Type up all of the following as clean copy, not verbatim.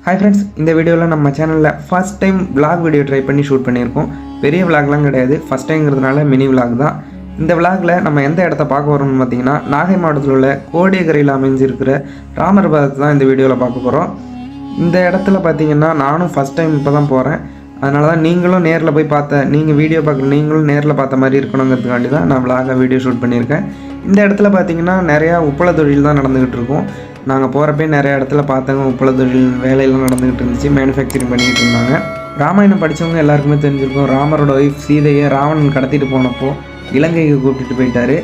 Hi friends, இந்த வீடியோவில் நம்ம சேனலில் first time vlog video try பண்ணி ஷூட் பண்ணியிருக்கோம். பெரிய விளாக்லாம் கிடையாது, ஃபஸ்ட் டைம்ங்கிறதுனால மினி விளாக் தான். இந்த விளாகில் நம்ம எந்த இடத்த பார்க்க வரோம்னு பார்த்தீங்கன்னா, நாகை மாவட்டத்தில் உள்ள கோடியக்கரையில் அமைஞ்சிருக்கிற ராமர் பாதத்தை தான் இந்த வீடியோவில் பார்க்க போகிறோம். இந்த இடத்துல பார்த்தீங்கன்னா நானும் ஃபஸ்ட் டைம் இப்போ தான் போகிறேன். அதனால தான் நீங்களும் நேரில் போய் நீங்கள் வீடியோ பார்க்குற நீங்களும் நேரில் பார்த்த மாதிரி இருக்கணுங்கிறதுக்காண்டி தான் நான் விளாக வீடியோ ஷூட் பண்ணியிருக்கேன். இந்த இடத்துல பார்த்தீங்கன்னா நிறையா உப்பள தொழில் தான் நடந்துக்கிட்டு இருக்கும். நாங்கள் போகிறப்பே நிறைய இடத்துல பார்த்தவங்க உப்பள தொழில் வேலையெல்லாம் நடந்துக்கிட்டு இருந்துச்சு, மேனுஃபேக்சரிங் பண்ணிக்கிட்டு இருந்தாங்க. ராமாயணம் படித்தவங்க எல்லாருக்குமே தெரிஞ்சிருக்கும். ராமரோட ஒய்ஃப் சீதையை ராவணன் கடத்திட்டு போனப்போ இலங்கைக்கு கூப்பிட்டுட்டு போயிட்டார்.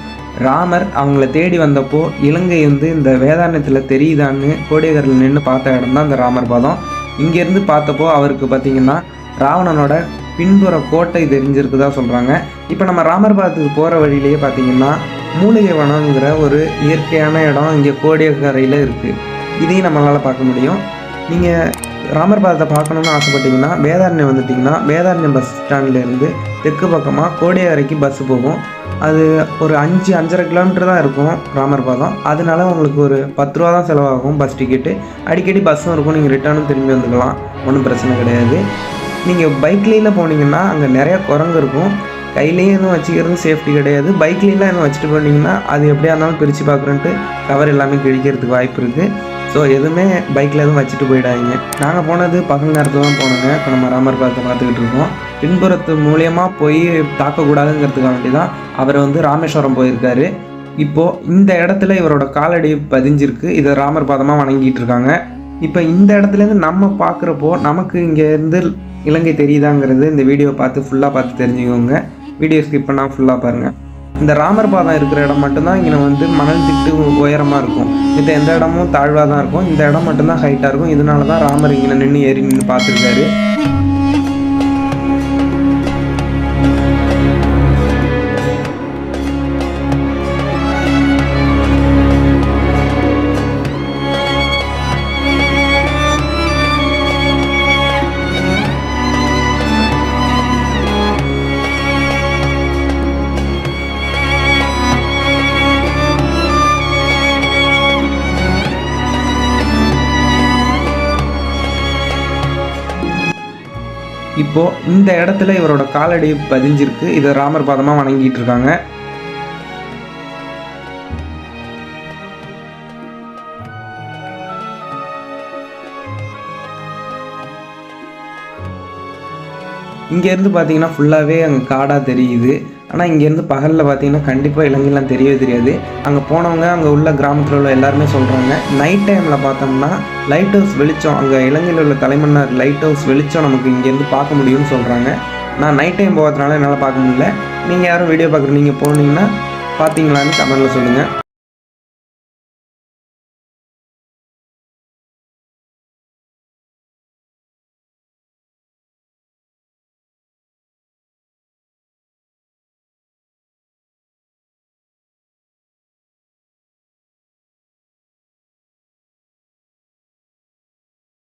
ராமர் அவங்கள தேடி வந்தப்போ இலங்கை இந்த வேதாரண்யத்தில் தெரியுதான்னு கோடியக்கரையில் நின்று பார்த்த இடம் தான் இந்த ராமர் பாதம். இங்கேருந்து பார்த்தப்போ அவருக்கு பார்த்திங்கன்னா ராவணனோட பின்புற கோட்டை தெரிஞ்சிருக்குதா சொல்கிறாங்க. இப்போ நம்ம ராமர் பாதத்துக்கு போகிற வழியிலேயே பார்த்திங்கன்னா மூலிகை வனங்கிற ஒரு இயற்கையான இடம் இங்கே கோடியக்கரையில் இருக்குது. இதையும் நம்மளால் பார்க்க முடியும். நீங்கள் ராமர் பாதத்தை பார்க்கணுன்னு ஆசைப்பட்டீங்கன்னா வேதாரண்யம் வந்துட்டிங்கன்னா வேதாரண்யம் பஸ் ஸ்டாண்ட்லேருந்து தெற்கு பக்கமாக கோடியக்கரைக்கு பஸ்ஸு போகும். அது ஒரு 5-5.5 கிலோமீட்டர் தான் இருக்கும் ராமர் பாதம். அதனால உங்களுக்கு ஒரு 10 ரூபா தான் செலவாகும் பஸ் டிக்கெட்டு. அடிக்கடி பஸ்ஸும் இருக்கும், நீங்கள் ரிட்டர்னும் திரும்பி வந்துக்கலாம், ஒன்றும் பிரச்சனை கிடையாது. நீங்கள் பைக்லேயில் போனீங்கன்னா அங்கே நிறையா குரங்கு இருக்கும். கையிலேயே எதுவும் வச்சுக்கிறது சேஃப்டி கிடையாது. பைக்லாம் எதுவும் வச்சுட்டு போனீங்கன்னா அது எப்படியா இருந்தாலும் பிரித்து பார்க்குறேன்ட்டு கவர் எல்லாமே கிழிக்கிறதுக்கு வாய்ப்பு இருக்குது. ஸோ எதுவுமே பைக்கில் எதுவும் வச்சுட்டு போயிடாதீங்க. நாங்கள் போனது பகல் நேரத்தில் தான் போனோங்க. இப்போ நம்ம ராமர் பாதத்தை பார்த்துக்கிட்டு இருக்கோம். பின்புறத்து மூலியமாக போய் தாக்கக்கூடாதுங்கிறதுக்காண்டி தான் அவர் ராமேஸ்வரம் போயிருக்காரு. இப்போது இந்த இடத்துல இவரோட காலடி பதிஞ்சிருக்கு. இதை ராமர் பாதமாக வணங்கிட்டு இருக்காங்க. இப்போ இந்த இடத்துலேருந்து நம்ம பார்க்குறப்போ நமக்கு இங்கேருந்து இலங்கை தெரியுதாங்கிறது இந்த வீடியோ ஃபுல்லாக பார்த்து தெரிஞ்சுக்கோங்க. வீடியோ ஸ்கிப் பண்ணால் ஃபுல்லாக பாருங்கள். இந்த ராமர் பாதம் இருக்கிற இடம் மட்டும்தான் இங்கே மணல் திட்டு உயரமாக இருக்கும். மற்ற எந்த இடமும் தாழ்வாக தான் இருக்கும். இந்த இடம் மட்டும்தான் ஹைட்டாக இருக்கும். இதனால தான் ராமர் இங்கே நின்று ஏறி நின்று பார்த்துருக்காரு. இப்போது இந்த இடத்துல இவரோட காலடி பதிஞ்சிருக்கு. இதை ராமர் பாதமாக வணங்கிட்டு இருக்காங்க. இங்கேருந்து பார்த்தீங்கன்னா ஃபுல்லாகவே அங்கே காடாக தெரியுது. ஆனால் இங்கேருந்து பகலில் பார்த்தீங்கன்னா கண்டிப்பாக இலங்கைலாம் தெரியவே தெரியாது. அங்கே போனவங்க அங்கே உள்ள கிராமத்தில் உள்ள எல்லாருமே சொல்கிறாங்க, நைட் டைமில் பார்த்தோம்னா லைட் ஹவுஸ் வெளிச்சம், அங்கே இலங்கையில் உள்ள தலைமன்னார் லைட் ஹவுஸ் வெளிச்சம் நமக்கு இங்கேருந்து பார்க்க முடியும்னு சொல்கிறாங்க. நான் நைட் டைம் போகிறதுனால என்னால் பார்க்க முடியல. நீங்கள் யாரும் வீடியோ பார்க்குற நீங்கள் போனீங்கன்னா பார்த்தீங்களான்னு கமெண்ட்டில் சொல்லுங்கள்.